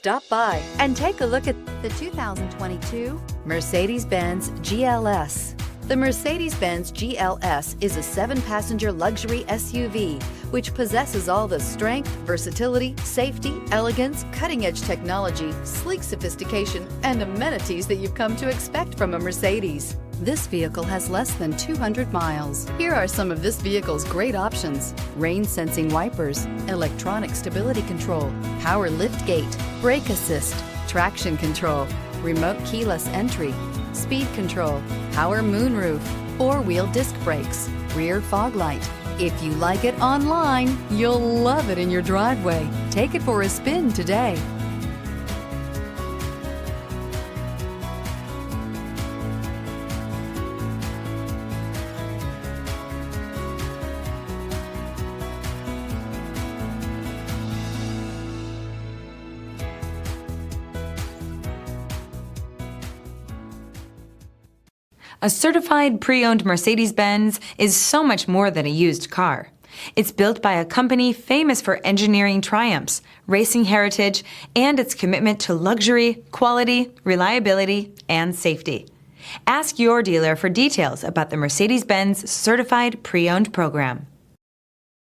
Stop by and take a look at the 2022 Mercedes-Benz GLS. The Mercedes-Benz GLS is a 7-passenger luxury SUV which possesses all the strength, versatility, safety, elegance, cutting-edge technology, sleek sophistication, and amenities that you've come to expect from a Mercedes. This vehicle has less than 200 miles. Here are some of this vehicle's great options: rain-sensing wipers, electronic stability control, power liftgate, brake assist, traction control, remote keyless entry, speed control, power moonroof, 4-wheel disc brakes, rear fog light. If you like it online, you'll love it in your driveway. Take it for a spin today. A certified pre-owned Mercedes-Benz is so much more than a used car. It's built by a company famous for engineering triumphs, racing heritage, and its commitment to luxury, quality, reliability, and safety. Ask your dealer for details about the Mercedes-Benz Certified Pre-Owned program.